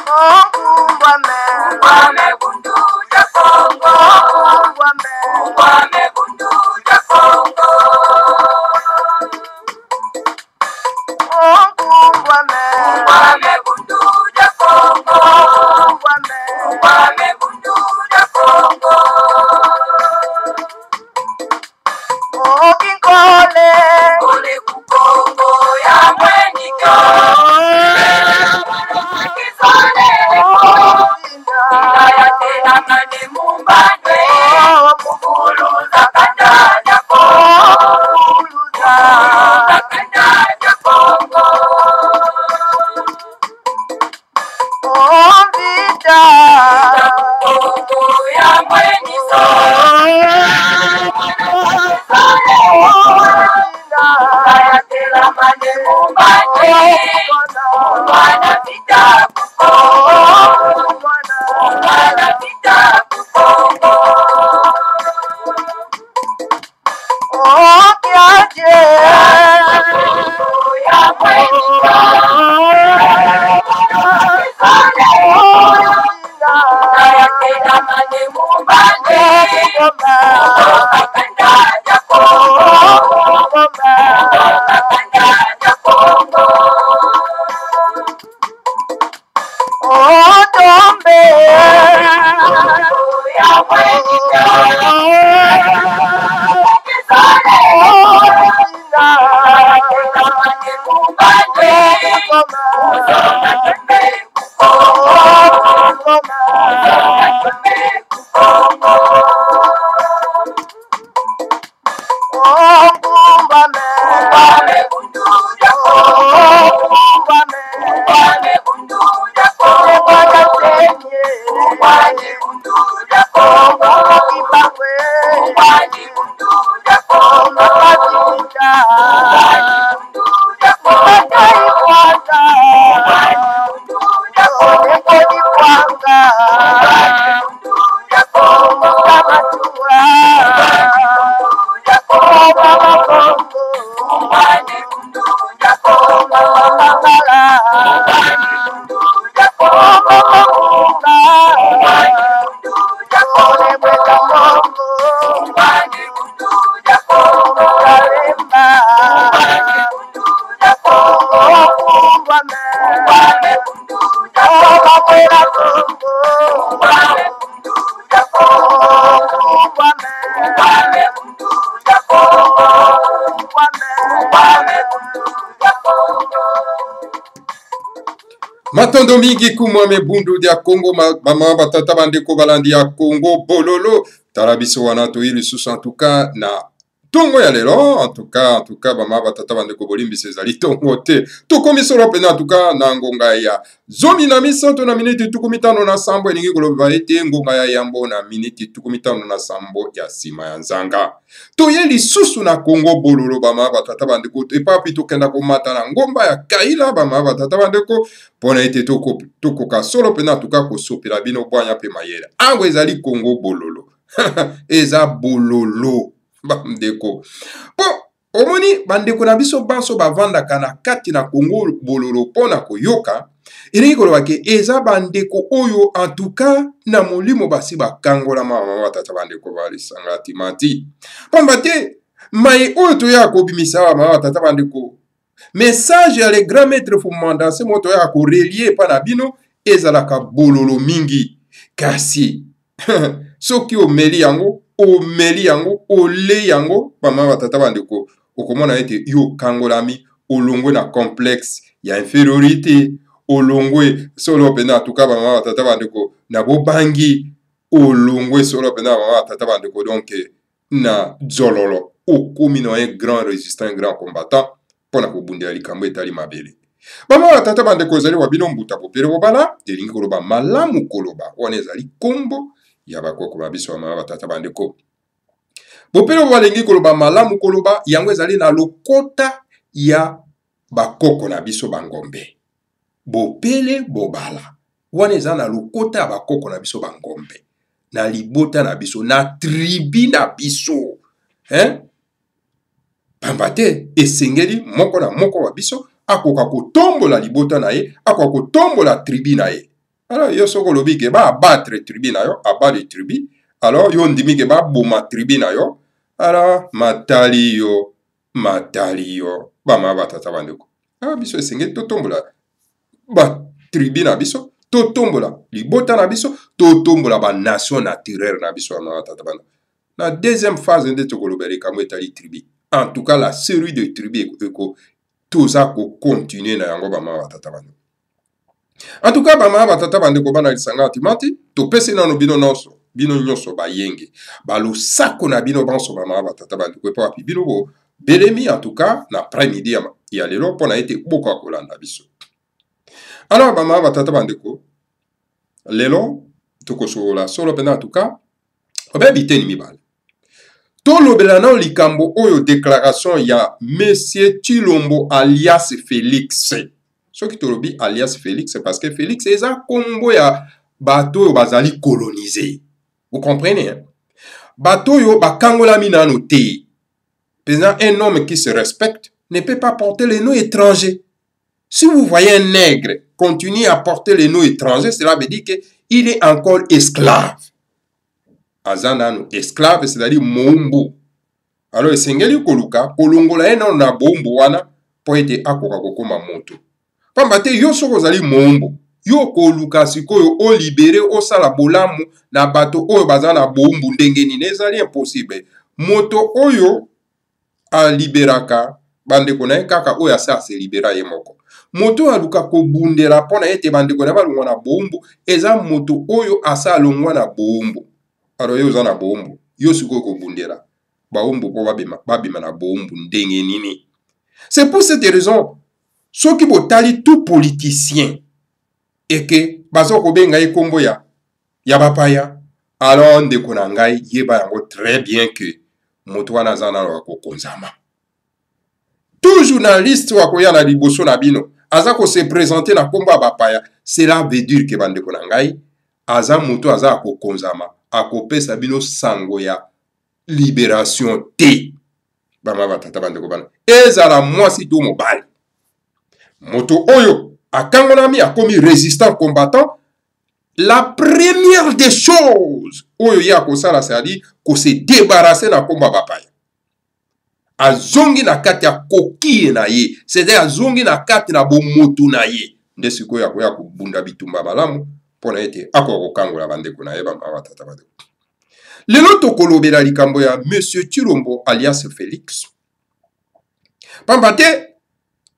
Ungwame bundu ja Kongo. Ungwame bundu ja Kongo. Ungwame bundu ja Kongo. Ungwame bundu ja Kongo. Okinkole Ole ku Kongo ya mwenikyo. Kisole Naya tena mani mumbane. Mukuluza kandanya Kongo. Kandanya Kongo. Ovida Kongo ya mweniso. Naya tena mani mumbane. Mwana vita Kongo. Mwana vita Kongo. Okiaje Ya mweniso. Naya tena mani mumbane. Kandanya Kongo. Kandanya Kongo. Otombe Ya mweniso. Matondo mingi kumwame bundu dia Congo mama batata bandeko balandi ya Congo bololo tarabiso wana to ili susu en tout cas na tongo ya lelo en tout cas mama batata bandeko bolimbi sezali tongo te tukomi solo pena en tout cas na ngonga ya zomi na misanto na miniti tukumitano na sambo elingi koloba ete ngonga ya yambo na miniti tukumitano na sambo ya sima ya nzanga toyeli susu na Congo bololo bama batata bandeko epapi tokenda komata na ngomba ya kaila bama batata bandeko pona ete tokoka solo pena tuka kosopela bino bwanya pe mayele ango ezali Congo bololo eza bololo bandeko po omoni bandeko na biso banso bavandaka na kati na Congo bololo pona koyoka elingi koloba ke eza bandeko oyo en tout cas na molimo basi bakangola mama batata bandeko balisanga timati pamba te mai oyo toya kobimisa mama batata bandeko message ya le grand maître Fumandase moto ya ko relier pa na bino ezalaka bololo mingi kasi soki omeli yango ole yango mama batata bandeko okomona ete yo kangolami olongwe na complexe ya infériorité olongwe solo pena tuka mama batata bandeko na bobangi olongwe solo pena mama batata bandeko donc na zololo okomi na un grand résistant un grand combattant pona kobundela likambo etali mabele bama batata bandeko ezali wa bino mbuta popele bobala elingi koloba malamu koloba wana ezali kombo ya bakoko ba biso bama batata bandeko bopele bobalengi koloba malamu koloba yango ezali na lokota ya bakoko na biso bangombe bopele bobala wana eza na lokota ya bakoko na biso bangombe na libota na biso na tribi na biso pamba te esengeli moko na moko wa biso akoka kotombola libota na ye akoka kotombola tribi na ye Alors yo soko lobi ke ba abattre tribu na yo, abattre les tribus. Alors yo ndimi ke ba boma tribu na yo. Alors matali yo, ba ma batata bandeko. Ah biso esenge totombola ba tribu na biso, totombola libota na biso, totombola ba nation naturelle na biso na batata bandeko. La deuxième phase de tokolobeli kamo etali tribu. En tout cas la série de tribus eko toza ko continuer na yango ba ma batata bandeko. En tout cas, bama batata bandeko bana lisanga timati, topesi nano bino nyonso bayenge. Balo sako na bino banso bama batata bandeko po api bino bo belemi en tout cas na après-midi ya lelo pona ete boko akolanda biso. Alors bama batata bandeko lelo tokosola solo pena en tout cas obe biteni mibale. Tolobela na likambo oyo déclaration ya Monsieur Tshilombo alias Félix. Ce qui tolobi alias Félix, c'est parce que Félix est un combo ya bateau bazali colonisé. Vous comprenez? Hein? Bateau yo bakangola minano te. Maintenant, un homme qui se respecte ne peut pas porter les noms étrangers. Si vous voyez un nègre continuer à porter les noms étrangers, cela veut dire qu'il est encore esclave. Azanano, esclave, c'est-à-dire mombo. Alors, esengeli koluka, kolongola eno na bombo wana, po ete akoka kokoma moto. Pamba te yo soko ozali mombo, yo koluka sikoyo o libere osala bolamu na bato oyo baza na bombu ndenge nini ezali impossible. Moto oyo a liberaka bandeko na ye kaka oyo asa se libera ye moko. Moto aluka kobundela pona ete bandeko na balongwa na bombu eza moto oyo asa alongwa na bombu. Alors yo oza na bombu, yo sikoyo kobundela baombu po babima na bombu ndenge nini. C'est pour cette raison ceux qui botali tout politicien et que bazo kobenga ye kombo ya bapaya alors ndeko na ngai yeba yango très bien que moto wana aza nano akokonzama. Tout journaliste wakoya na liboso na bino aza ko se présenter na kombo ya bapaya, cela veut dire que bandeko na ngai aza moto aza akokonzama akopesa bino sango ya libération te. Bama batata bandeko bana ezala mwasi to mobali. Moto oyo akangonami akomi résistant combattant, la première des choses oyo ya kosala c'est-à-dire ko se débarrasser na komba bapaya. Azongi na kati ya koki na ye, c'est-à-dire azongi na kati na bomoto na ye. Nde sikoyo akoya kobunda bitumba malamu pona ete akoko kangola bandeko na ye bama batata bandeko. Lelo tokolobela likambo ya Monsieur Tshilombo alias Félix. Pamba te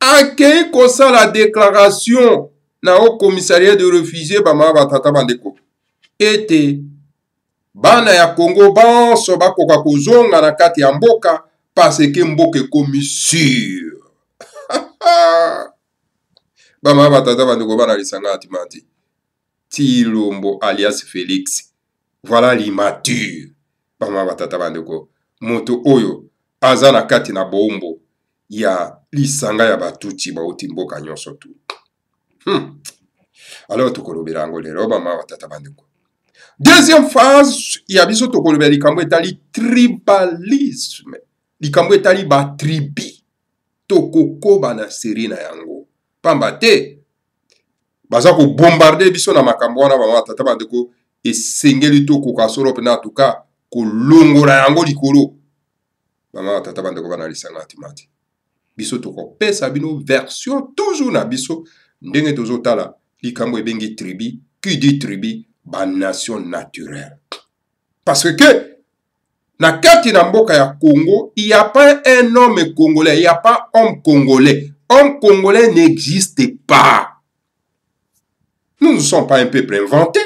akei kosala déclaration na au commissariat de réfugiés bama batata bandeko ete bana ya Congo banso bakoka kozonga na kati ya mboka parce que mboka ekomi sûr. Bama batata bandeko bana lisanga atimati Tshilombo alias Félix. Voilà l'immature. Bama batata bandeko moto oyo aza na kati na bombo ya lisanga ya batuti bauti mboka nyonso tu. Alors tokolobela yango lelo bama batata bandeko. Deuxième phase ya biso tokolobela likambo etali tribalisme. Likambo etali ba tribi. Tokokoba na seri na yango. Pamba te baza ko bombarder biso na makambo wana bama batata bandeko esengeli tokoka solo pena en tout cas kolongola yango likolo. Bama batata bandeko bana lisanga atimati. Biso tokopesa bino version toujours na biso ndenge tozotala likambo ebengi tribu. Qui dit tribu? Ba nation naturelle. Parce que na kati na mboka ya Congo, il n'y a pas un homme congolais, il n'y a pas homme congolais. Homme congolais n'existe pas. Nous ne sommes pas un peuple inventé.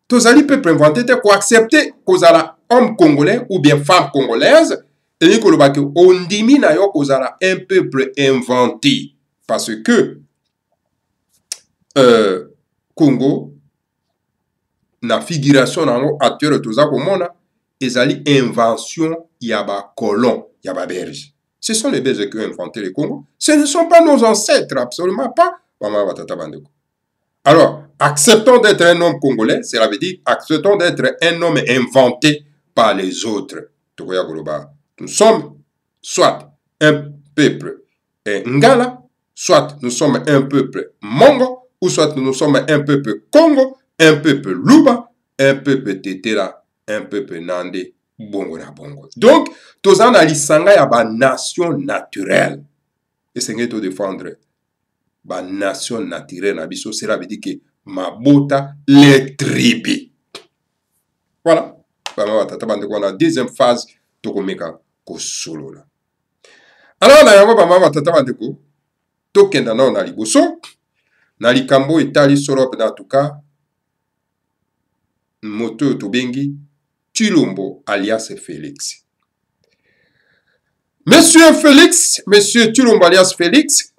Tozali peuple inventé, te ko accepter kozala homme congolais ou bien femme congolaise. Et on dit na yo kozala un peuple inventé parce que Congo na figuration nango actuelle toza komona ezali invention ya ba colon ya ba belge. Ce sont les Belges qui ont inventé le Congo. Ce ne sont pas nos ancêtres, absolument pas. Alors, acceptons d'être un homme congolais, cela veut dire acceptons d'être un homme inventé par les autres. Nous sommes soit un peuple ngala, soit nous sommes un peuple mongo, ou soit nous sommes un peuple Congo, un peuple Luba, un peuple Tetela, un peuple Nande, Bongo na Bongo. Donc, tous en alisanga ya ba nation naturelle. Et c'est que défendre ba nation naturelle na biso, cela veut dire que mabota les tribus. Voilà. On a deuxième phase tokomeka ko solo la. Alors na yango ba mama tata bandeko tokenda na liboso na likambo etali solo pe en tout cas moto tobengi Tshilombo alias Félix. Monsieur Tshilombo alias Félix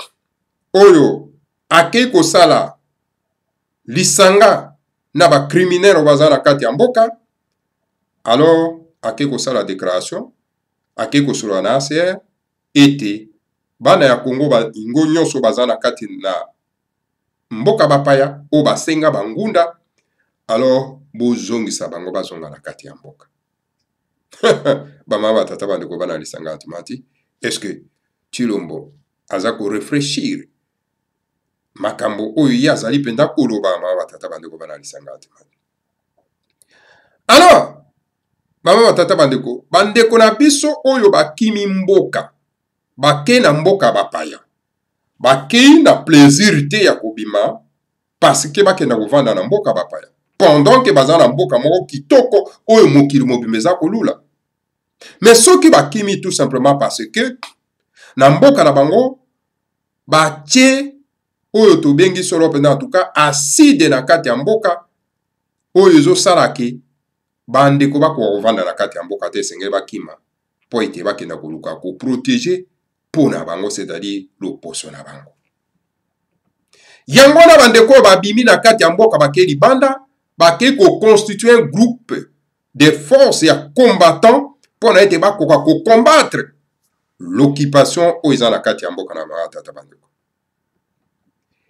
oyo akei kosala lisanga na ba criminel baza na kati ya mboka. Alors akei kosala déclaration akei kosolola na ACR ete bana ya Congo ingo nyonso baza na kati na mboka bapaya o basenga bangunda. Alors bozongisa bango bazonga na kati ya mboka. Bamama tata bandeko bana lisanga atumati. Est-ce que Tshilombo aza ko réfléchir makambo oyo ye azali penda koloba mama tata bandeko bana lisanga atumati. Alors mama tata bandeko na biso oyo bakimi mboka bake na mboka bapaya bakei na plaisir te ya kobima parce que bakenda kovanda na mboka bapaya pendant que baza na mboka moko kitoko oyo mokili mobimba eza kolula. Mais soki bakimi tout simplement parce que na mboka na bango batie oyo tobengi solo pena en tout cas acide na kati ya mboka oyo ezosala ke bandeko bakovanda na kati ya mboka te esengeli bakima po ete bakenda koluka koprotege mpo na bango, c'est-à-dire loposo na bango. Yango na bandeko babimi na kati ya mboka bakei libanda bakei koconstituer un groupe de forces ya combattants mpo na ete bakoka kocombattre l'occupation oyo eza na kati ya mboka na matata bandeko.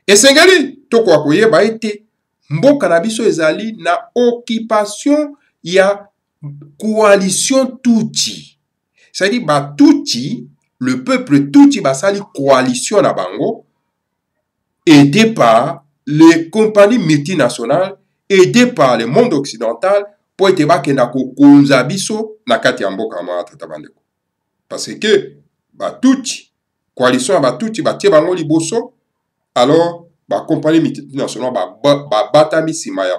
Esengeli tokoka koyeba ete mboka na biso ezali na occupation ya coalition Tutsi. C'est-à-dire ba Tutsi, le peuple Tutsi basali coalition na bango aidé par les compagnies multinationales, aidé par le monde occidental pour ete bakenda kokonza biso na kati ya mboka matata bandeko. Parce que ba Tutsi, coalition ya ba Tutsi batie bango liboso, alors ba compagnie multinationale ba batami sima ya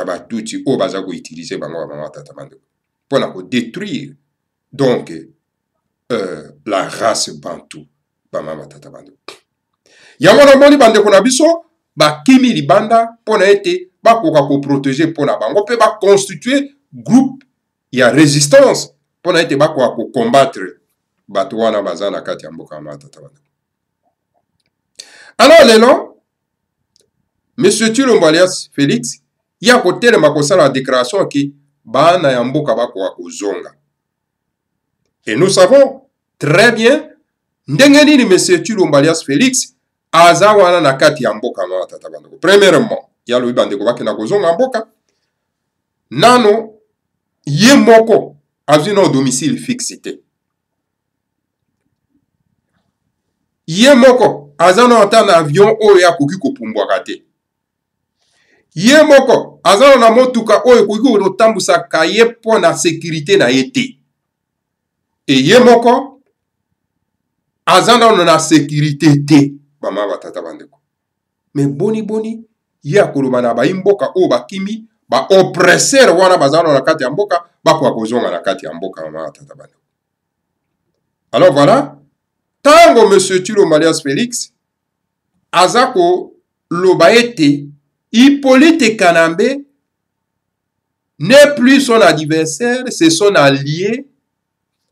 ba Tutsi o baza ko utiliser bango ba matata bandeko pour na ko détruire donc la race bantou ba matata bandeko. Yango na moni bandeko na biso bakimi libanda pour na ete bakoka ko protéger pour na bango pe ba constituer groupe ya résistance pour na ete bakoka ko combattre bato wana baza na kati ya mboka matata bandeko. Alors lelo Monsieur Tshilombo alias Félix ya kotelema kosala la déclaration ki bana ya mboka bakoka kozonga. Et nous savons très bien ndenge nini Monsieur Tshilombo alias Félix aza wana na kati ya mboka matata bandeko. Premièrement, ya lobi bandeko bakenda kozonga mboka nano ye moko azwi na domicile fixe te. Ye moko aza na ata na avion oyo akoki kopumbwaka te. Ye moko aza na motuka oyo koki kotambusaka ye mpo na sécurité na ye te. Et ye moko aza na sécurité te bama batata bandeko. Mais boni ye akoloba na baimboka oyo bakimi ba oppresseur wana bazana na kati ya mboka bakoka kozonga na kati ya mboka bama batata bandeko. Alors voilà, tango Monsieur Tshilombo alias Félix azako loba ete Hippolyte Kanambe n'est plus son adversaire, c'est son allié.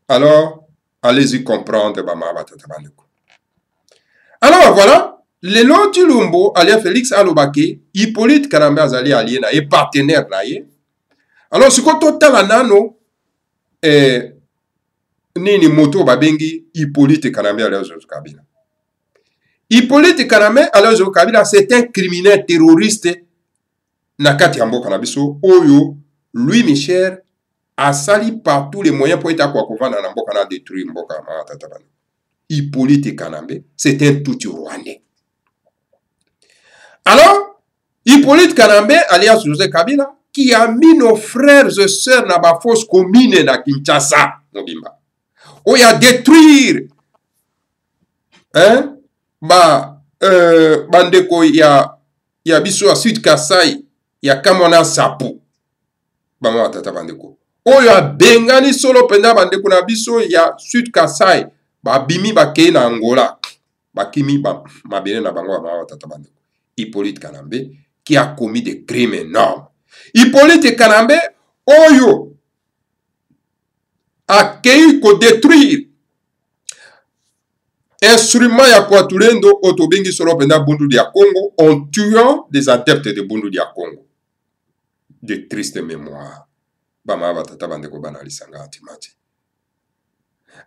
Alors, allez-y comprendre bama batata bandeko. Alors voilà, le long Tshilombo alias Félix alobake Hippolyte Kanambe azali allié na ye, partenaire na ye. Alors siko totala nano nini moto babengi Hippolyte Kanambe alias Joseph Kabila. Hippolyte Kanambe alias Joseph Kabila, c'est un criminel terroriste na kati ya mboka na biso oyo Louis Michel a sali par tous les moyens pour être kwa kovanda na mboka na détruire mboka matata bandeko. Hippolyte Kanambe, c'est un Tutsi rwandais. Alors, Hippolyte Kanambe, alias José Kabila, qui a mis nos frères et sœurs dans la fosse commune na Kinshasa, Mobimba. Où il a détruire, hein, bandeko ya biso à Sud Kasai, ya Kamona Sapu, bama tata bandeko. Où ya bengani solo penda bandeko na biso ya Sud Kasai, bimi bakei na Angola, bakimi mabene na bango bama tata bandeko. Hippolyte Kanambe, qui a commis des crimes énormes. Hippolyte Kanambe, oyo, a kei ko détruire instrument ya Kwatulendo otobengi solo penda Bundu dia Congo en tuant des adeptes de Bundu dia Congo. De triste mémoire. Bama batata bandeko bana lisanga antimati.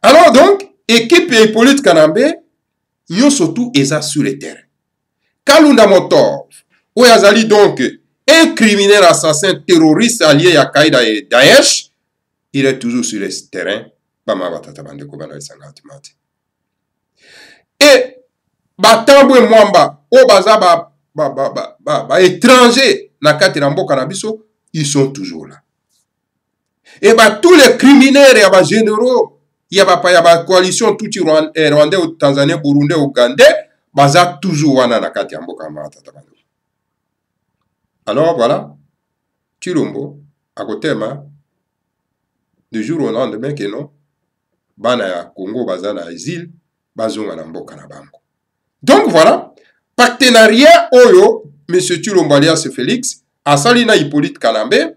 Alors donc, équipe Hippolyte Kanambe, yo surtout eza sur le terrain. Kalunda Motov, où yazali donc un criminel assassin terroriste allié à Qaïda et Daesh, il est toujours sur le terrain. Bama batata bandeko bana lisanga antimati. Et batambwe mwamba o baza étranger na kati na mboka na biso, ils sont toujours là. Et tous les criminels ya ba généraux ya ba coalition tout rwandais ou tanzanien burundais ougandais baza toujours wana na kati ya mboka ma tata bando. Alors voilà, Chilombo akotema de jour au lendemain que non bana ya Congo baza na exil bazonga na mboka na bango. Donc voilà, partenariat oyo M. Chilombo alias Félix asali na Hippolyte Kanambe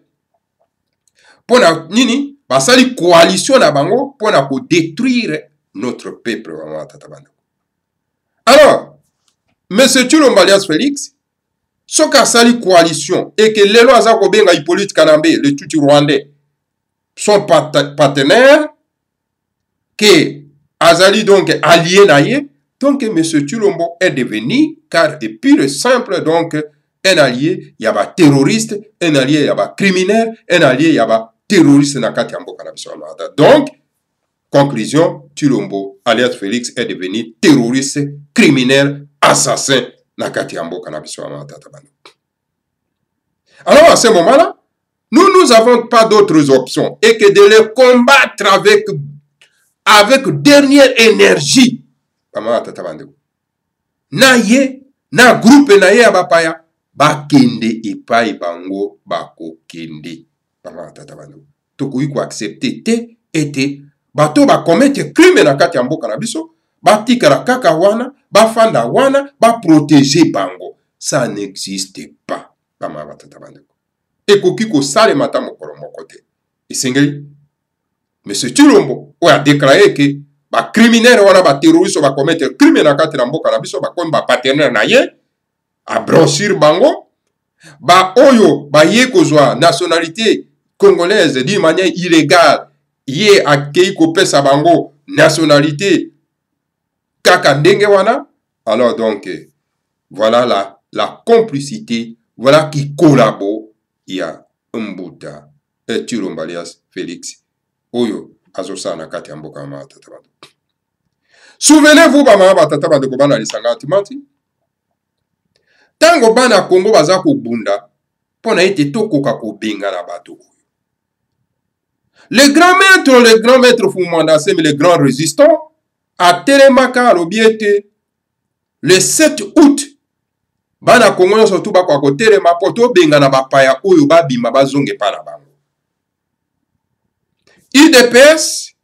pona nini basali coalition na bango pona ko détruire notre peuple wa tata bando. Alors M. Chilombo alias Félix soka asali coalition et que lelo aza ko benga Hippolyte Kanambe le tuti rwandais son partenaire que azali donc allié naïe, donc M. Chilombo est devenu, car est pur et simple, donc un allié, il y a un terroriste, un allié, il y a un criminel, un allié, il y a un terroriste na kati ya mboka na biso. Donc, conclusion, Chilombo, alias Félix, est devenu terroriste, criminel, assassin na kati ya mboka na biso. Alors, à ce moment-là, nous n'avons pas d'autres options et que de les combattre avec dernière énergie. Na ye, na groupe na ye abapaya, bakende epai bango bako kende. Toko yiko accepter te ete, bato ba commettre crime na kati ya mboka na biso, batika la kaka wana, bafanda wana, ba protéger bango. Ça n'existe pas. Ekoki ko sale mata mokolo moko te. Esengeli M. Chilombo a déclaré que ba criminel wana ba terroriste ba commettre crime na kati na mboka na biso ba komi ba partenaire na ye a blanchir bango ba oyo ba ye kozwa nationalité congolaise d'une manière illégale ye akei ko pesa bango nationalité kaka ndenge wana. Alors donc voilà la complicité, voilà qui collabore. Il y a Mbuta et Chilombo alias Félix oyo azosa na kati ya mboka ma tata bando. Souvenez-vous bama ba tata bando ko bana lisanga timati. Tango bana Congo baza ko bunda pona ete tokoka ko benga na bato. Le grand maître Fumanda Semi, le grand résistant, a telemaka lobiete le 7 août bana Congo surtout ba kwa ko telema poto benga na bapaya oyo babima bazonge pa na bango. IDPS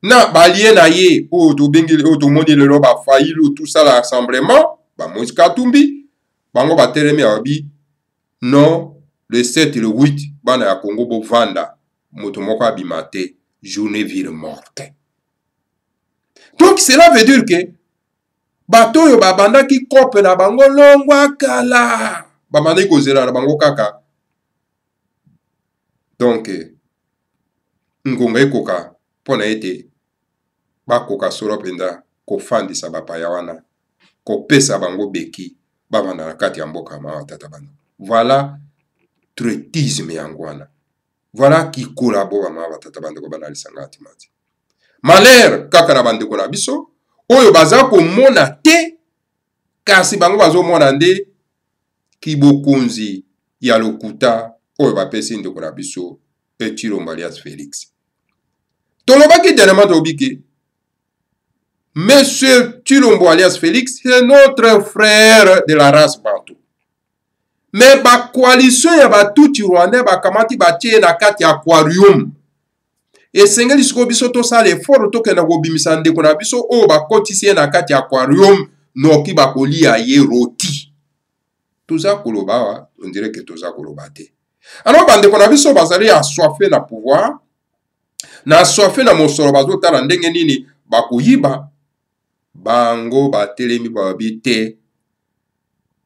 na balien na ye ou to bengile ou to moni le loba faïlu tout ça l'assemblement ba Moïse Katumbi bango ba telemi abi non le 7 et le 8 bana ya Congo bo vanda moto moko abimate journée ville morte. Donc cela veut dire que bato yo ba banda ki kope na bango longwa kala ba mande ko zela na bango kaka. Donc ngonga ekoka pona ete bakoka solo penda ko fandisa bapaya wana ko pesa bango beki bavanda na kati ya mboka ma tata bando. Voilà traitisme yango wana. Voilà qui collabore ma tata bando ko bana lisanga timati. Malheur kaka na bande ko na biso oyo baza ko mona te kasi bango bazo mona nde kibokonzi ya lokuta oyo bapesi ndeko na biso Chilombo alias Félix. Tolobaki dernièrement tobiki Monsieur Chilombo alias Félix, c'est notre frère de la race Bantou. Mais ba coalition ya batuti rwandais bakamati batie na kati ya aquarium. Et sengeli siko biso to sala effort to kena ko bimisa ndeko na biso o bakotisi na kati ya aquarium noki bakolia ye roti. Tuza koloba wa, on dirait que tuza koloba te. Alors bandeko na biso bazali assoiffé na pouvoir, na assoiffé na mosolo bazotala ndenge nini bakoyiba bango batelemi babite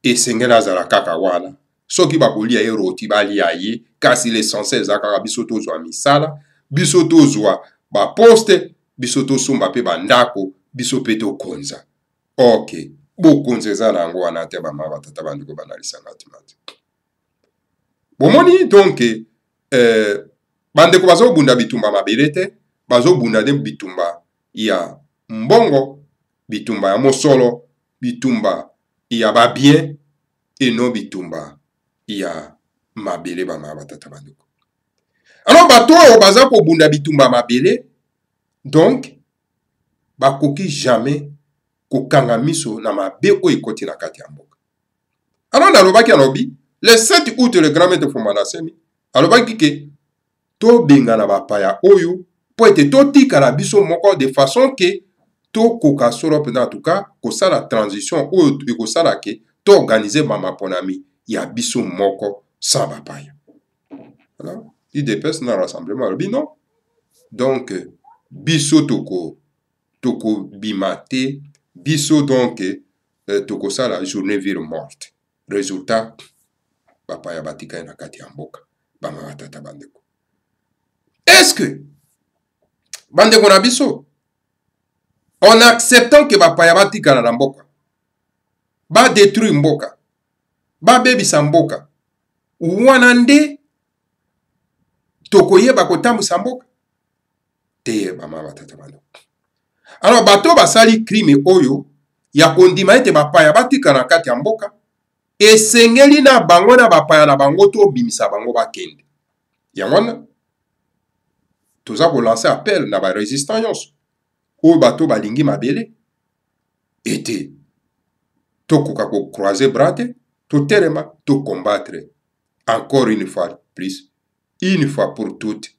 esengela zala kaka wana. Soki bakolia ye roti balia ye, kasi l'essentiel ezaka biso tozwa misala, biso tozwa ba poste, biso tosomba pe bandako, biso pe tokonza. OK. Bokonza eza nango wana te bama batata bandeko banalisa ngatimati. Bomoni donc bandeko bazobunda bitumba mabele te, bazobunda de bitumba ya mbongo, bitumba ya mosolo, bitumba ya babien et non bitumba ya mabele bama batata bandeko. Alors bato oyo baza kobunda bitumba mabele, donc bakoki jamais kokanga miso na mabe oyo ekoti na kati ya mboka. Alors nalobaki alobi le 7 août le grand maître Fumana Semi alobaki ke to benga na bapaya oyo po ete totikala biso moko de façon ke to koka solo pena en tout cas kosala transition oyo ekosala ke to organiser bamaponami ya biso moko sans bapaya. Alors IDPS na rassemblement alobi non. Donc biso toko bimate biso donc toko sala journée ville morte. Résultat bapaya batika na kati ya mboka bama batata bandeko. Est-ce que bandeko na biso en acceptant que bapaya batika na mboka ba détruire mboka ba bebisa mboka wana nde tokoyeba kotambusa mboka te bama batata bandeko. Alors bato basali crime oyo ya kondima ete bapaya batika na kati ya mboka esengeli na bango na bapaya na bango to bimisa bango bakende. Yango toza ko lancer appel na ba résistance oyo bato balingi mabele ete tokoka ko croiser bras te to telema to combattre encore une fois plus une fois pour toutes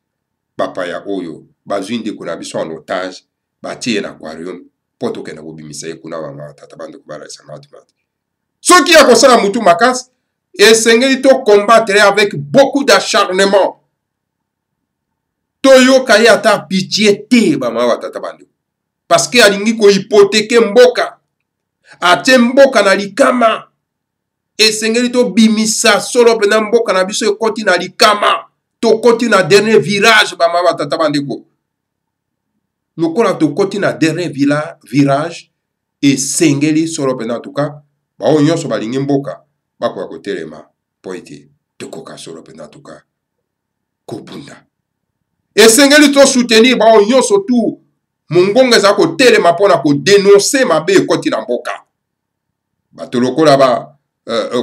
bapaya oyo bazwi ndeko na biso en otage batie na aquarium po tokenda kobimisa ye kuna banga batata bandeko balakisa ngatimati. Soki ya kosala mutu makasi esengeli to combattre avec beaucoup d'acharnement. Toyoka ye ata pitié te bama batata bandeko. Parce que alingi ko hypothéquer mboka. Atie mboka na likama. Esengeli to bimisa solo pena mboka na biso ekoti na likama. To koti na dernier virage bama batata bandeko. Lokola to koti na dernier virage esengeli solo pena en tout cas bao nyonso balingi mboka bakoka kotelema po ete tokoka solo pena en tout cas kobunda. Esengeli to soutenir bao nyonso tu mongonga za kotelema mpona kodénoncer mabe ekoti na mboka. Bato lokola ba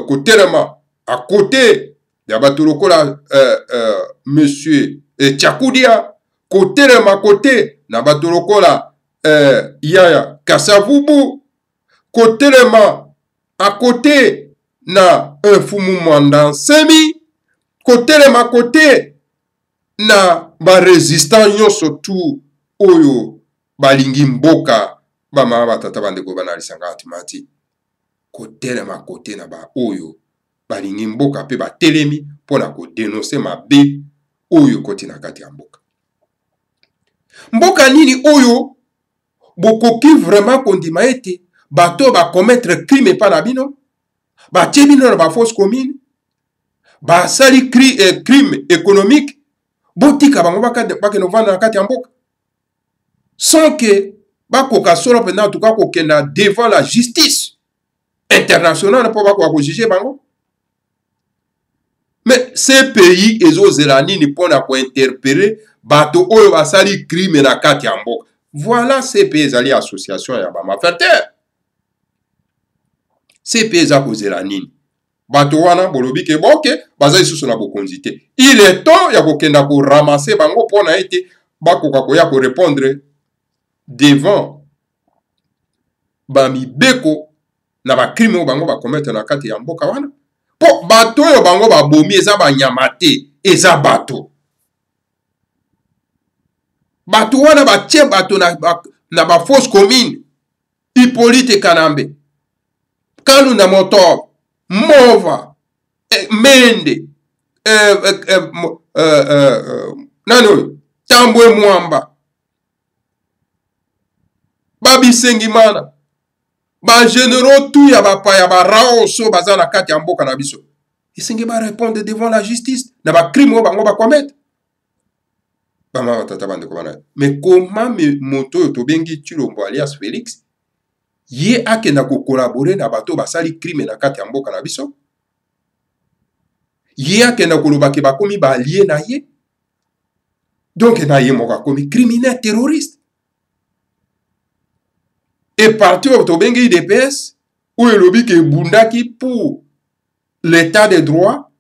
kotelema à côté ya bato lokola monsieur Tchakudia, kotelema côté na bato lokola Yaya Kasavubu, kotelema à côté na Fumu Mwanda Semi, kotelema côté na ba résistant nyonso tu oyo balingi mboka bama batata bandeko banalisa ngatimati. Kotelema côté na ba oyo balingi mboka pe batelemi pona ko dénoncer mabe oyo koti na kati ya mboka. Mboka nini oyo bokoki vraiment kondima ete bato ba commettre crime pa na bino, ba tie bino na ba fausse commune, ba sali crime économique, botika bango bakeno vanda na kati ya mboka. Sans que bakoka solo pena en tout cas kokenda devant la justice internationale pour bakoka juger bango. Mais ces pays ezozela nini pona ko interpeller bato oyo basali crime na kati ya mboka. Voilà ces pays ali association ya ba malfaiteurs. Ces pays akozela nini bato wana bolobi ke boke baza lisusu na bokonzi te. Il est temps ya kokenda ko ramasser bango pona ete bakoka koya ko répondre devant ba mibeko na ba crime o bango ba commettre na kati ya mboka wana. Po bato yo bango ba bomi eza ba nyama te, eza bato. Bato wana ba tie bato na ba fausse commune. Hippolyte Kanambe, Kalunda Motor, Mova, Mende, Nano, Tambwe Mwamba, Babi Sengimana, ba généraux tout ya ba pa ya ba raoso bazana kati ya mboka na biso. Isengi ba répondre devant la justice na ba crime o bango ba commettre. Bama tata bande ko bana. Mais comment moto to bengi Chilombo alias Félix ye akenda ko collaborer na bato basali crime na kati ya mboka na biso? Ye akenda ko lobaki bakomi ba allié na ye? Donc na ye moka komi criminel terroriste. Et parti to bengi IDPS ou elobi ke bundaki pour l'état de droit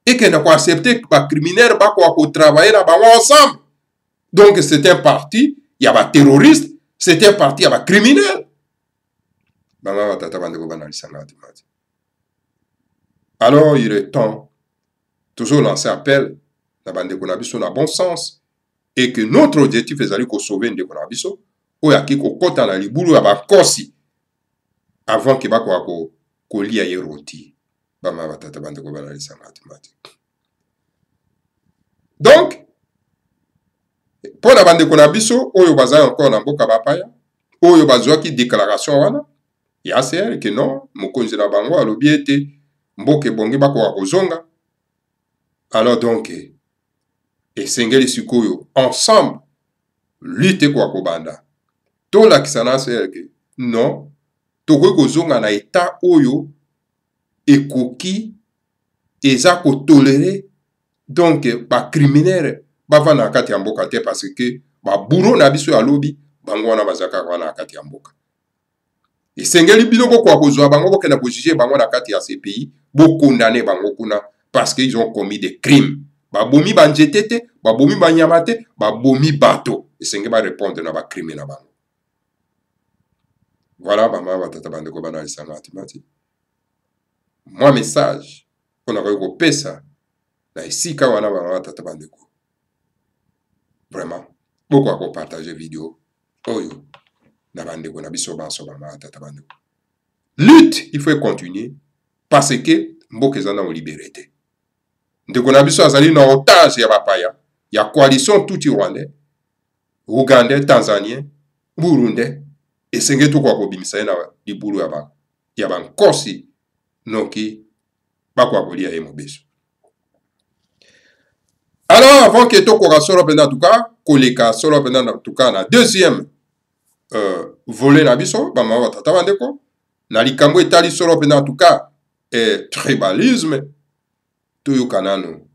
et qu'il n'a pas accepté que les criminels ne travailler ensemble. Donc c'est un parti, il y a des terroristes, c'est un parti, il y a des criminels. Alors il est temps, toujours lancer appel, la bande de Konabiso dans bon sens, et que notre objectif est d'aller sauver de Konabiso, ou à qui qu'on compte dans la liboulou à Bakosi, avant qu'il va qu'on lie à Yeroti. Donc, pour la bande de Konabiso, oyo baza encore na mboka bapaya, oyo bazwa ki déclaration wana, ya CR que non, mokonzi na bango alobi ete mboke bongi bako wa kozonga. Alors donc, esengeli sikoyo ensemble lutte kwa kobanda. To la kisana CR que non, to kozonga na état oyo ekoki eza ko tolérer donc ba criminel bava na kati ya mboka te parce que ba bourreau na biso ya lobi bango wana bazaka wana kati ya mboka. Esengeli biloko kwa kozwa bango bokena ko juger bango na kati ya ces pays, bo condamner bango kuna parce qu'ils ont commis des crimes. Ba bomi ba njetete, ba bomi ba nyamate, ba bomi bato. Esengeli ba répondre na ba crime na bango. Voilà mama batata bande ko bana lisanga atimati. Moi message on a ko pesa na isika wana ba tata bandeko. Vraiment beaucoup à partager vidéo oyo na bandeko na biso banso ba tata bandeko. Lutte, il faut continuer parce que mboka ezana o liberté. Ndeko na biso azali na otage ya bapaya, ya coalition tout rwandais, ougandais, tanzanien, burundais et senge to kwa kobimisa na libulu ya ba nkosi noki bakwa kolia ye mobeso. Alors, avant que tout le solo en tout cas, koleka solo en tout cas, na deuxième volet na biso, bama wa tata bandeko, na likambo etali solo en tout cas, tribalisme, to yokanano,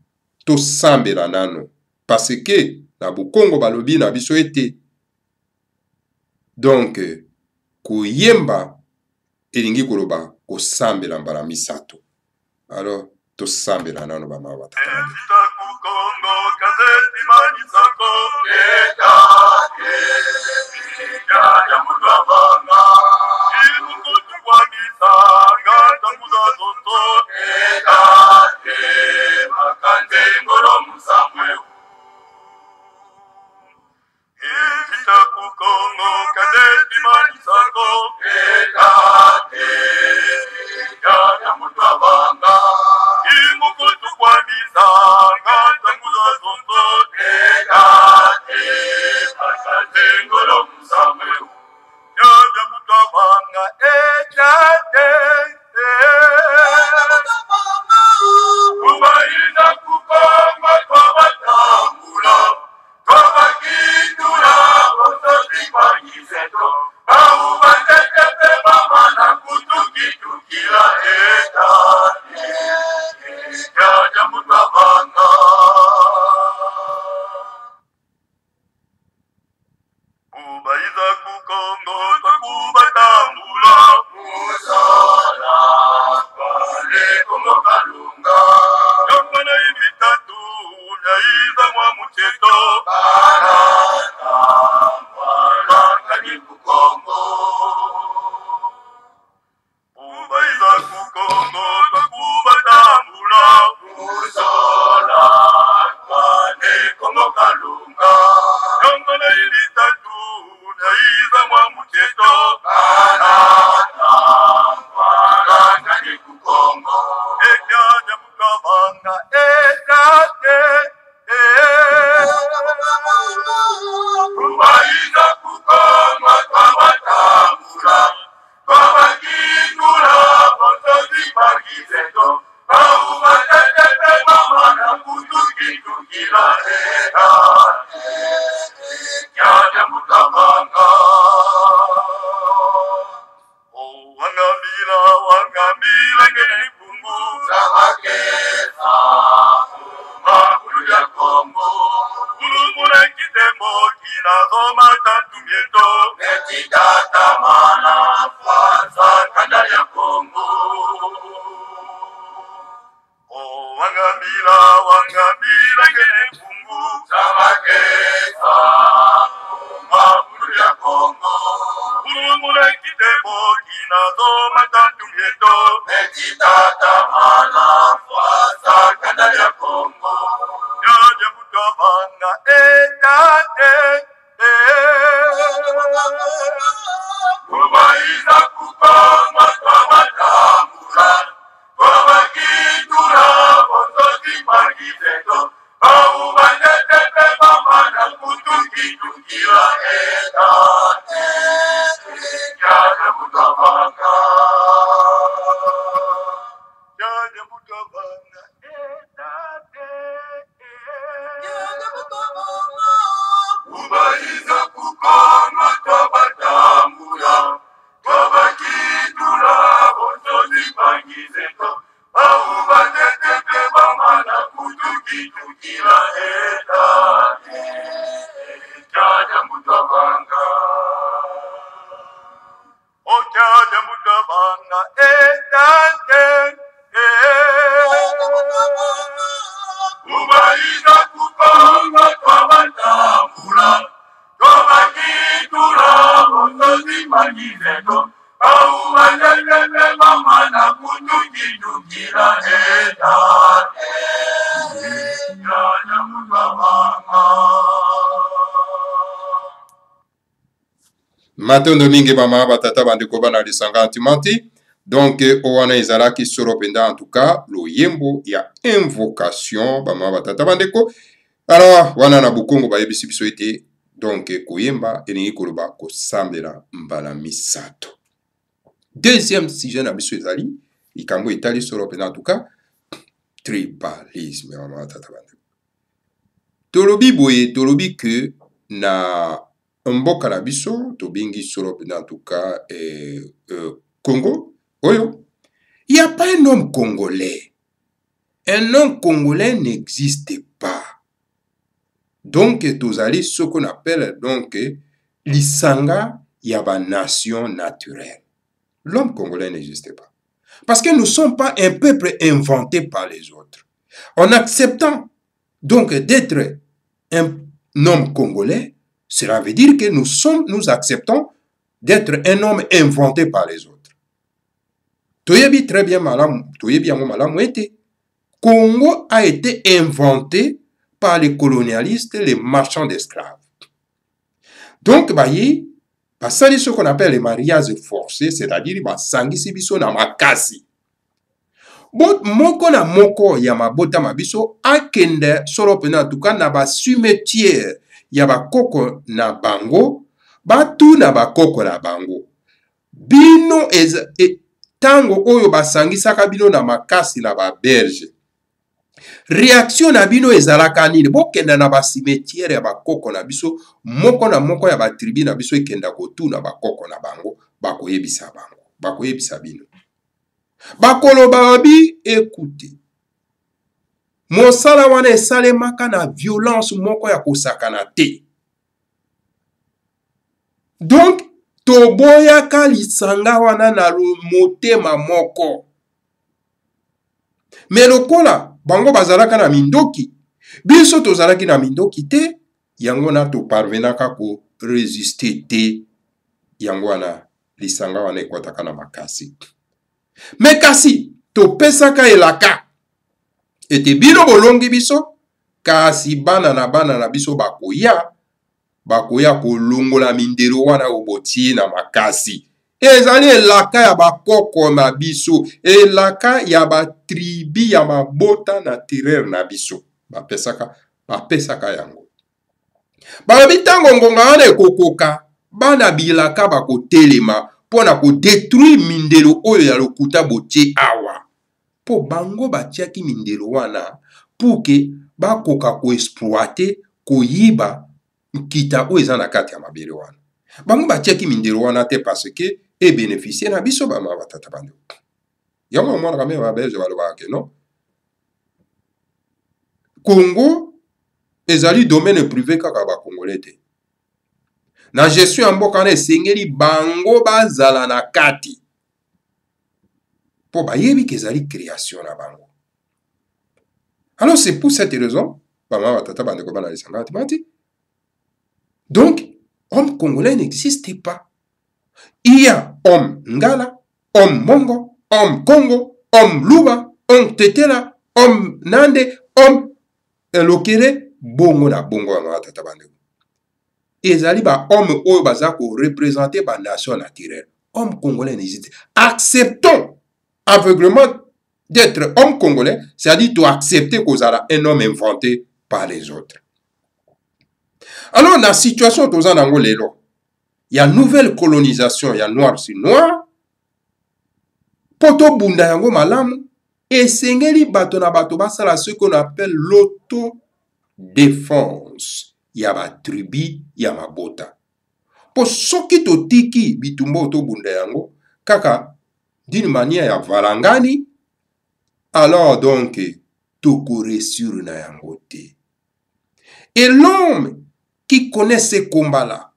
to sambela nano, parce que na bukongo balobi na biso ete, donc, kuyemba, elingi koloba, ko sambela mbala misato. Alors, to sambela nano bama wa tata bandeko. Kongo gazeti manisako eka ya mutavanga imukutu kwa nisanga tamuza zoto eka makande ngoro musamwe Evita kukongo gazeti manisako eka ya mutavanga imukutu kwa nisanga tamuza zoto eka makande ngoro musamwe ya mutavanga eka Meditata mana fuasa kandaya Kongo. Yaje mutabanga etate. Kubaiza kupama twabatamula. Twabakitura bonzozi magizeto. Baubanetete mamana kutukitukira etate. Yaje mutabanga. Yaje mutabanga etate. Yaje mutabanga. Kubaiza kupama twabatamula. Twabakitura bonzozi magizeto. Baubanetete mamana kutukitukira etate. Yaje mutabanga. Yaje mutabanga etate. Kubaiza kupanga twabatamula. Twabakitura bonzozi magizeto. Baubanetete mamana kutukitukira etate. Yaje mutabanga. Matondo mingi mama batata bandeko bana lisanga antimanti. Donc owana ezalaki solo penda en tout cas lo yembo ya invocation bama batata bandeko. Alors wana na bukongo bayebisi biso ete donc koyemba elingi koloba kosambela mbala misato. Deuxième sujet na biso ezali likambo etali solo penda en tout cas tribalisme mama batata bandeko. Tolobi boye tolobi que na mboka na biso tobingi solo penda en tout cas Congo oyo, il n'y a pas un homme congolais. Un homme congolais n'existe pas. Donc tozali ce qu'on appelle donc l'isanga yaba nation naturelle. L'homme congolais n'existe pas. Parce que nous ne sommes pas un peuple inventé par les autres. En acceptant donc d'être un homme congolais, cela veut dire que nous acceptons d'être un homme inventé par les autres. Toyebi très bien malam, toyebi yango malam ete. Congo a été inventé par les colonialistes, les marchands d'esclaves. Donc, bayi, basali ce qu'on appelle les mariages forcés, c'est-à-dire basangisi biso na makasi. Moko na moko ya mabota mabiso akende solo pena en tout cas na ba cimetière ya ba koko na bango, batu na ba koko na bango. Bino tango oyo basangisaka bino na makasi na ba berge. Réaction na bino ezalaka nini? Bokenda na ba cimetière ya ba koko na biso, moko na moko ya ba tribu na biso ekenda kotuna ba koko na bango, bakoyebisa bango, bakoyebisa bino. Bakoloba babi, écoutez. Mosala wana esalemaka na violence moko ya kosakana te. Donc, toboyaka lisanga wana na motema moko. Mais lokola, bango bazalaka na mindoki. Biso tozalaki na mindoki te, yango na to parvenaka ko résister te. Yango wana lisanga wana ekwataka na makasi. Mais kasi, to pesaka elaka. Ete bino bolongi biso, kasi bana na biso bakoya kolongola mindelo wana oboti na makasi. Ezali elaka ya bakoko na biso, elaka ya batribi ya mabota naturel na biso. Bapesaka yango. Babitango ngonga wana ekokoka, bana bilaka bakotelema, pona ko détruire mindelo oyo ya lokuta botie awa. Po bango batiaki mindelo wana, pour que bakoka ko exploiter, ko yiba, kita oyo eza na kati ya mabele wana. Bango batiaki mindelo wana te parce que e bénéficier na biso ba ma batata bando. Yango mwana kame ba belge balobaka non. Congo ezali domaine privé kaka ba congolais te. Na gestion ya mboka na esengeli bango bazala na kati. Po bayebi kezali création na bango. Alors c'est pour cette raison, ba ma batata bando ko bana lisanga timati. Donc, homme congolais n'existe pas. Il y a homme Ngala, homme Mongo, homme Congo, homme Luba, homme Tetela, homme Nande, homme Lokere, bongo na bongo ya tata bandeko. Ezali ba homme oyo baza ko représenter ba nation naturelle. Homme congolais n'hésite. Acceptons aveuglement d'être homme congolais, c'est-à-dire to accepter qu'on a un homme inventé par les autres. Alors, dans la situation de Zanango Lelo, il y a nouvelle colonisation, il y a noir sur noir. Poto bunda yango malamu. Et sengeli bato na bato basala ce qu'on appelle l'autodéfense. Il y a ma tribu, il y a ma bota. Pour soki to tiki bitumbo to bunda yango, kaka, d'une manière ya valangani, alors donc, toko resur na yango te. Et l'homme qui connaît ces combats-là,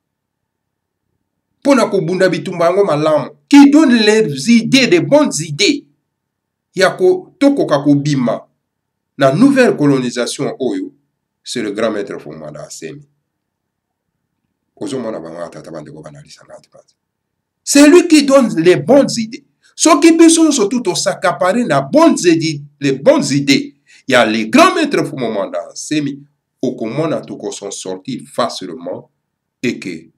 qui donne les idées, des bonnes idées, yako toko kakobima, la nouvelle colonisation oyo, c'est le grand maître Fumada Assemi. C'est lui qui donne les bonnes idées. Ceux qui sont surtout s'accaparer les bonnes idées. Il y a les grands maîtres Fumada Assemi. Okomona toko sont sortis facilement et que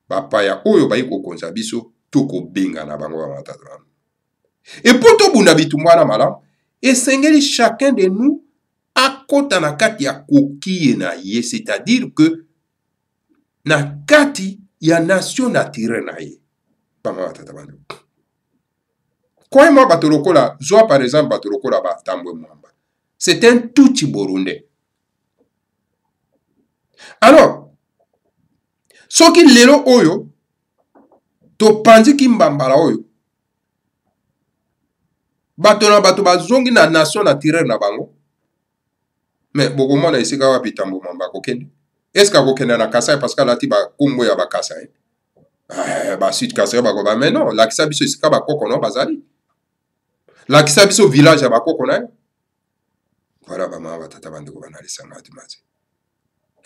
bapaya oyo baiko konza biso toko benga na bango ba matata. Et pour to bunda bitumwana malam, et sengeli chacun de nous akota na kati ya kokie na ye, c'est-à-dire que na kati ya nation naturelle na ye. Ba matata bango. Kwa moi batolokola, zwa par exemple batolokola ba tambwe mwamba. C'est un touti burundais. Alors, ce qui lelo oyo, to panzi kimbambala oyo, bato na bato bazongi na nation naturelle na bango, mais beaucoup mona isika wapi tambo mamba kokende. Est-ce que kokende na Kasai parce que lati ba kumbo ya ba Kasai? Ba sud Kasai ba koba, mais non, la kisabiso isika ba koko no bazali. La kisabiso village ya ba koko na. Voilà ba ma batata bandeko banalisa ngati mazi.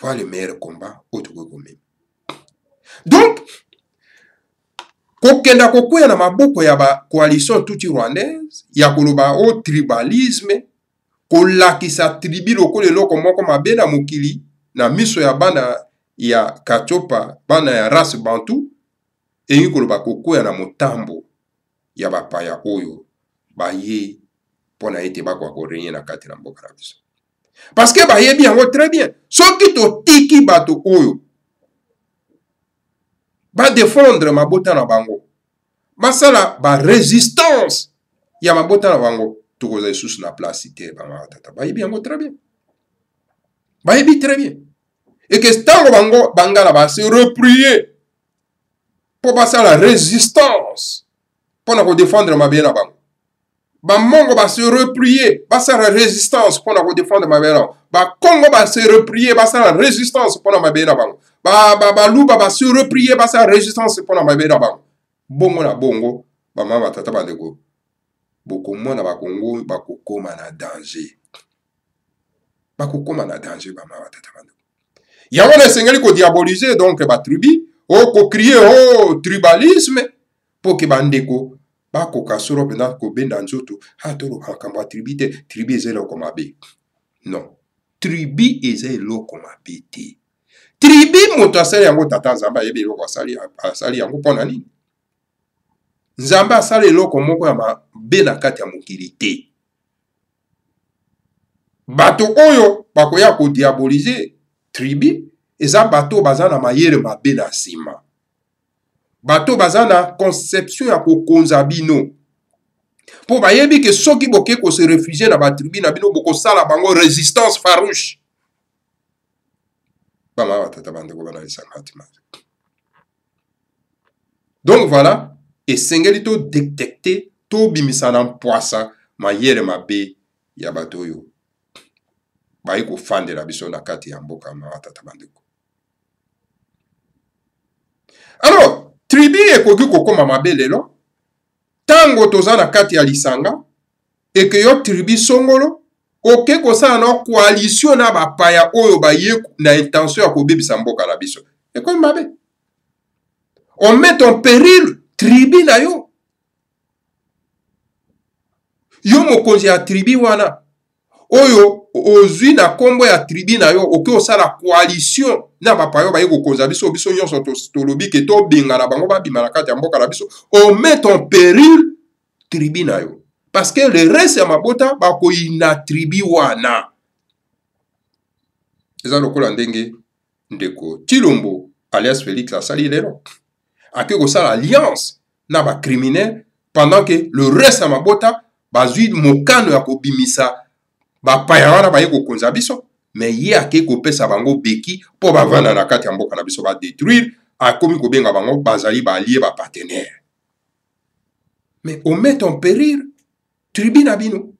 Voilà le meilleur combat autour de. Donc, kokenda kokuya na maboko ya ba coalition tuti rwandaise, ya koloba o tribalisme, kolakisa tribi lokole loko moko mabe na mokili, na miso ya bana ya Kachopa, bana ya race Bantu, e koloba kokuya na motambo ya bapaya oyo, ba ye, pona ete bakwa korenye na kati na mboka na biso. Parce que ba yebi yango très bien. Soki to tiki bato oyo ba défendre mabota na bango. Basala ba résistance ya mabota na bango. Tukoza sous na place cité ba matata. Ba yebi yango très bien. Ba yebi très bien. Et que tango bango bangala ba se replier pour passer la résistance pour na ko défendre mabé na bango. Ba Mongo va se replier, va faire la résistance pour nous défendre ma belle. Ba Congo va se replier, va faire la résistance pour nous ma belle. Ba Luba va se replier, va faire la résistance pour nous ma belle. Bongo na bongo, ba mama tata ba ndeko. Boko mona ba Congo ba kokoma na danger. Ba kokoma na danger ba mama tata ba ndeko. Ya wana sengeli ko diaboliser donc ba tribu, ko crier tribalisme pour que ba ndeko bako kasoro pena ko benda nzoto hatoro hakamba tribite tribi ezelo koma be. Non, tribi ezelo koma be te. Tribi moto asali yango tata nzamba yebe eloko asali yango pona nini? Nzamba asali eloko moko ya mabe na kati ya mokili te. Bato oyo bako ya ko diaboliser tribi eza bato baza na mayele mabe na sima. Bato bazana conception ya kokonza bino. Pour bayebi que soki boke ko se réfugier na ba tribu na bino boko sala bango résistance farouche. Bama batata bandeko bana lisangati. Donc voilà, et sengeli to détecter to bimisa na poisa mayele mabe ya bato yo. Bayi ko fande la biso na kati ya mboka ma batata bandeko. Alors, tribi ekoki kokoma mabe lelo tango toza na kati ya lisanga et que yo tribi songolo oke kosala na coalition na bapaya oyo baye na intention ya kobebisa mboka na biso ekomi mabe. On met en péril tribi na yo. yo mokonzi ya tribi wana oyo ozwi na kombo ya tribi na yo oke osala coalition na bapayo baye kokonza biso biso nyonso tolobi ke tobengana bango babima na kati ya mboka na biso omet en péril tribi na yo parce que le reste ya mabota bakoyina tribi wana eza lokola ndenge ndeko Tshilombo alias Félix asali lelo ake kosala alliance na bacriminel pendant que le reste ya mabota bazwi mokano ya kobimisa bapaya wana baye kokonza biso me ye ake kopesa bango beki mpo bavanda na kati ya mboka na biso badétruire akomi kobenga bango bazali balie bapartenaire mais omet en péril tribi na bino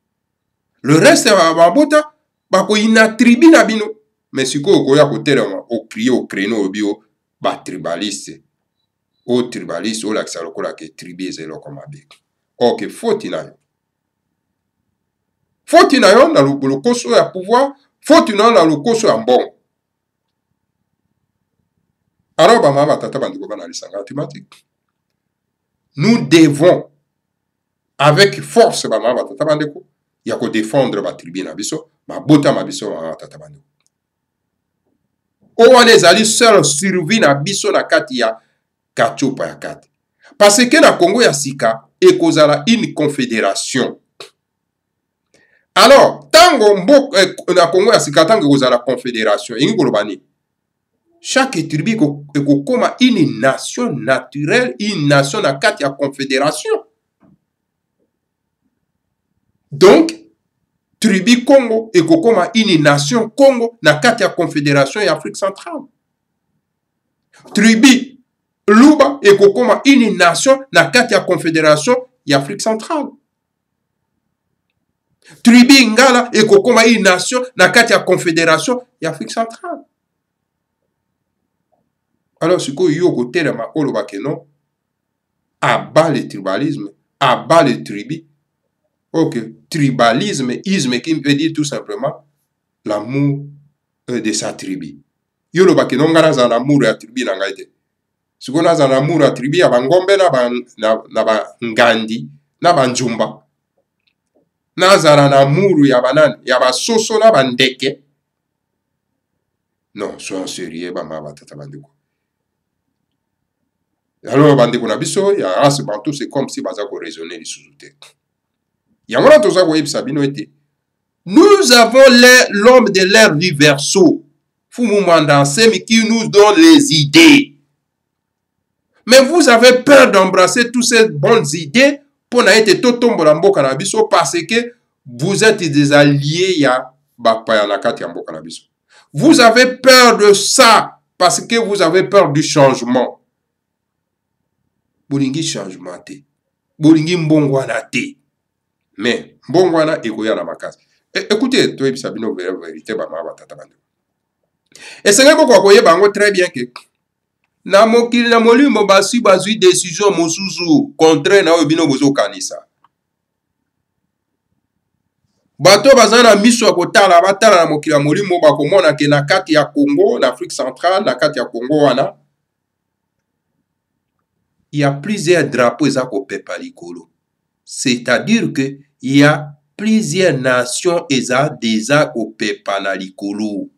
le reste ya mabota bakoyina tribi na bino mais sikoyo okoya kotelema okrie okreno obio batribaliste o tribaliste olakisa lokola ke tribi eza eloko mabe ok foti na yo foti na yo na lokoso ya pouvoir foti na yo na lokoso ya mbongo alors bamama batata bandeko bana lisanga thématique nous devons avec force bamama batata bandeko ya kodéfendre batribi na biso mabota ma biso bamama batata bandeko oyo wana ezali seul survie na biso na kati ya katiopa ya kati parce que na Congo ya sika ekozala une confédération alors tango na Congo ya sika tango ekozala confédération yengi koloba nini chaque tribu ekokoma une nation naturelle une nation na kati ya confédération donc tribu Congo ekokoma une nation Congo na kati ya confédération ya Afrique centrale tribu Luba ekokoma une nation na kati ya confédération ya Afrique centrale tribu Ngala ekokoma une nation na kati ya confédération ya Afrique centrale alors sikoyo yo kotelema oloba ke non abat le tribalisme abat le tribu ok tribalisme isme qui veut dire tout simplement l'amour de sa tribu yo loba ke non ngana za l'amour ya tribu na ngai te sikoyo naza na amour ya tribu ya bangombe na bangandi na banjumba nazala na amour ya banani ya basoso na bandeke non soyons sérieux bamama batata bandeko alors bandeko na biso ya race bantu c'est comme si baza koraisonner lisusu te yango na toza koyebisa bino ete nous avons l'homme de l'ère du verseau Fumu Mandansemi qui nous donne les idées mais vous avez peur d'embrasser toutes ces bonnes idées pour n'être totombola mboka na biso parce que vous êtes des alliés ya bapaya na kati ya mboka na biso vous avez peur de ça parce que vous avez peur du changement bolingi changement te bolingi mbongwana te mais mbongwana ekoya na makasi écoutez toyebisa bino vérité bamama batata bandeko esengeli koko koyeba yango très bien ke na mokili na molimo basi bazwi décision mosusu contraire na oyo bino bozokanisa bato baza na miso ya kotala batala na mokili ya molimo bakomona ke na kati ya Congo na Afrique centrale na kati ya Congo wana il y a plusieurs drapeaux eza kopepa likolo c'est-à-dire que il y a plusieurs nations eza déjà kopepa na likolo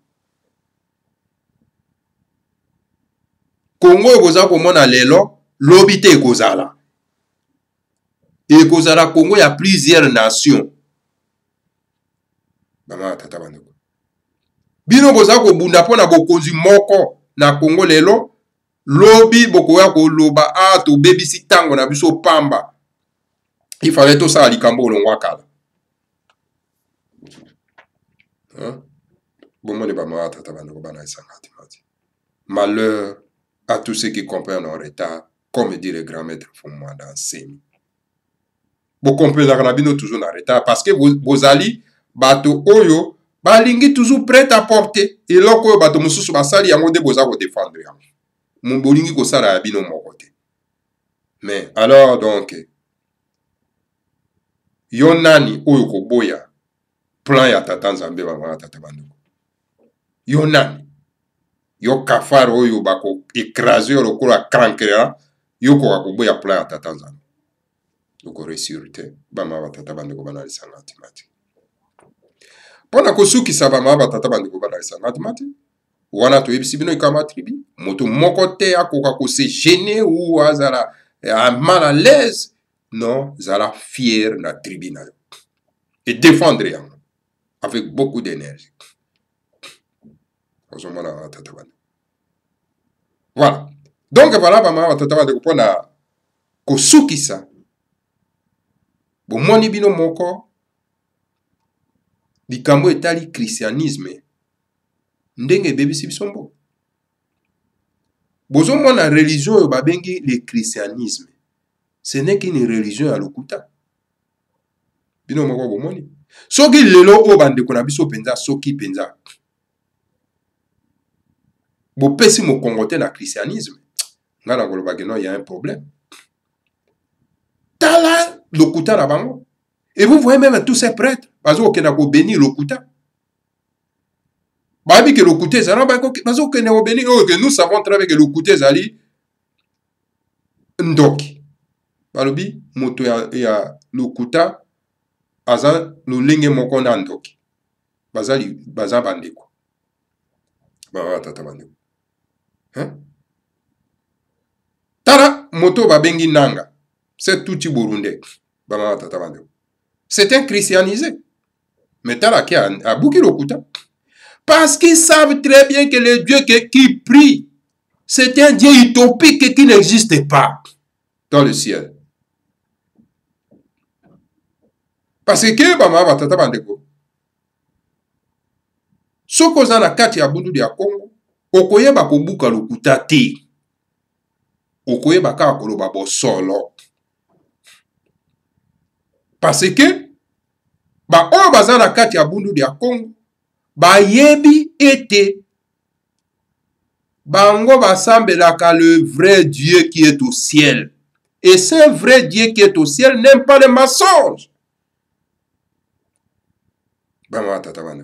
Congo ekozala komona lelo lobi te ekozala Congo ya plusieurs nations bama tata bandeko bino kozala kobunda mpona bokonzi moko na Congo lelo lobi bokoya koloba tobebisi ntango na biso pamba ifale tosala likambo olongwa kala bomone bama tata bandeko bana esanga timati malheur à tous ceux qui comprennent en retard, comme dit le grand maître Fumu Mandansemi. Vous comprenez que nous toujours en retard parce que vos alliés, bato oyo, balingi toujours prêt à porter. Et là, que bato mususu basali yango de boza ko défendre yango. Mon bolingi ko sala yabino mon côté. Mais alors donc, yonani oyo ko boya plan ya tata Nzambe ba tata bandeko. Yonani yo kafaro oyo bako écraser lokola crankera yo ko akoboya plan ya tata Nzambe toko réussir te bama batata bandeko banalisa ngati mati pona kosukisa bama batata bandeko banalisa ngati mati wana toyebisi bino ekama tribi moto moko te akoka kose gêner ou azala mal à l'aise non zala fier na tribi na yo et défendre yango avec beaucoup d'énergie. Voilà. Donc voilà, bama tata bande kopona kosukisa. Bomoni bino moko likambo etali christianisme ndenge bebisi bisombo. Bozo mona religion yo babengi le christianisme. Ce n'est qu'une religion à lokuta. Bino moko bomoni. Soki lelo o bande kona biso penza soki penza. Bo pesi mo kongote na christianisme. Ngana koloba que non, il y a un problème. Tala lokuta na bango. Et vous voyez même tous ces prêtres, bazo kena ko bénir lokuta. Babi que lokuta zala bazo kena ko bénir que nous savons très bien que lokuta zali ndoki. Balobi moto ya lokuta aza lolenge moko na ndoki. Bazali baza bandeko. Ba tata bandeko. Hein? Tara moto babengi nanga. C'est tout burundais. Bama tata bandeko. C'est un christianisé. Mais tala qui a bouki lokuta. Parce qu'ils savent très bien que le Dieu qui prie, c'est un Dieu utopique qui n'existe pas dans le ciel. Parce que bama tata bandeko. Soko za na kati ya bundu ya Congo, okoyeba kobuka lokuta te. Okoyeba ka koloba bo solo. Parce que ba o baza na kati ya bundu ya Congo, ba yebi ete bango basambelaka le vrai Dieu qui est au ciel. Et ce vrai Dieu qui est au ciel n'aime pas les mensonges. Bama tata bana.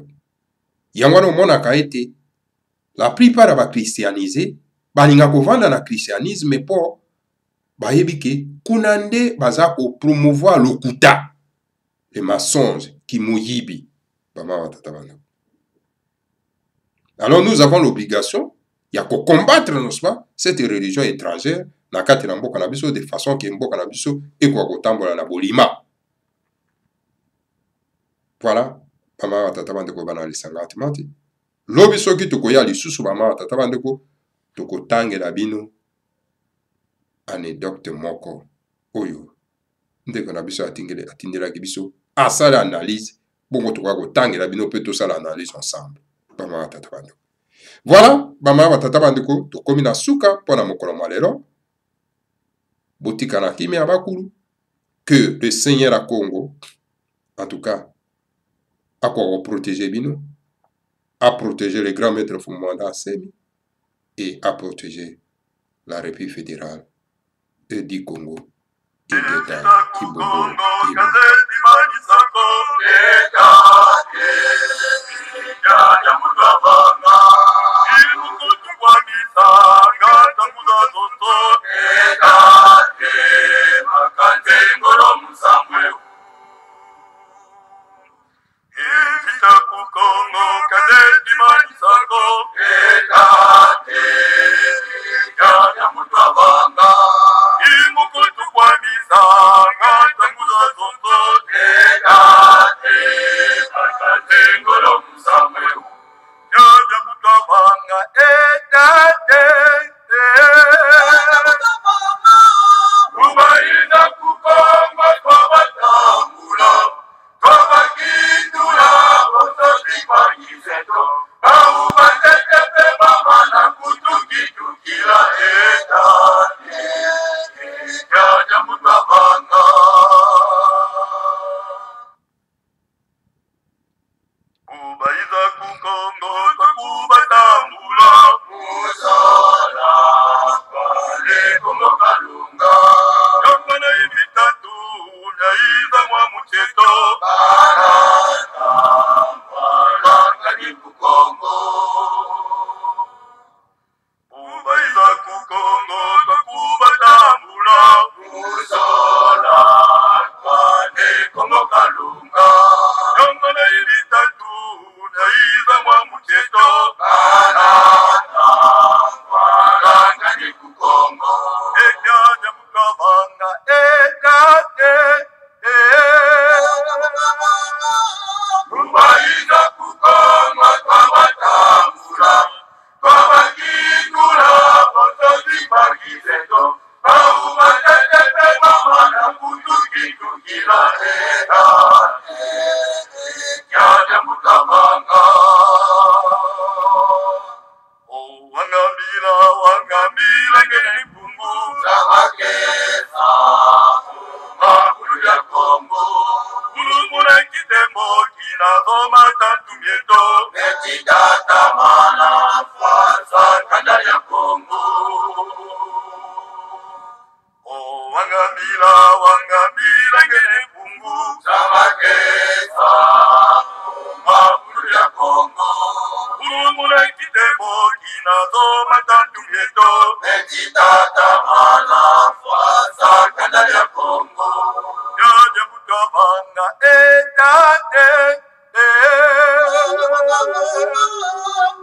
Yangwana monaka ete la plupart ba christianisé balinga kovanda na christianisme po bayebi ke kunande baza ko promouvoir lokuta les mensonges qui moyibi bama tata bana. Alors nous avons l'obligation ya ko combattre n'est-ce pas cette religion étrangère na kati na mboka na biso de façon que mboka na biso ekwa kotambola na bolima. Voilà. Bama tata bandeko bana lisanga atimati. Lobi soki tokoya lisusu bama tata bandeko tokotangela bino anecdote moko oyo ndeko na biso atindela ki biso asala analyse bongo tokoya kotangela bino pe tosala analyse ensemble. Bama tata bandeko. Voilà, bama tata bandeko tokomi na suka pona mokolo malelo. Botika na kimi abakulu que le Seigneur à Congo en tout cas à quoi protéger Bino, à protéger les grands maîtres Fumanda Semi et à protéger la République fédérale et du Congo. etate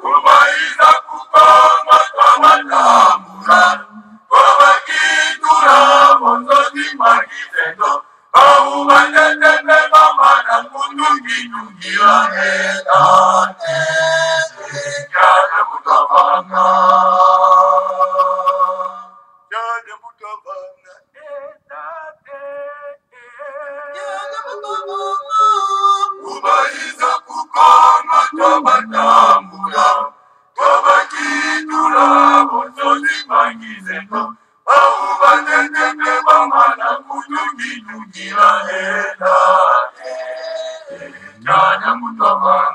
Kubaisa kukoma kwa matamura Kubakitula Mozozi magizendo Aubanetete mamana kutungitungira etate Jale mutavanga Jale mutavanga etate Jale mutavanga Kubaisa kukoma kwa matamura Kubakitula Mozozi magizendo Aubanetete mamana kutungitungira etate Jale mutavanga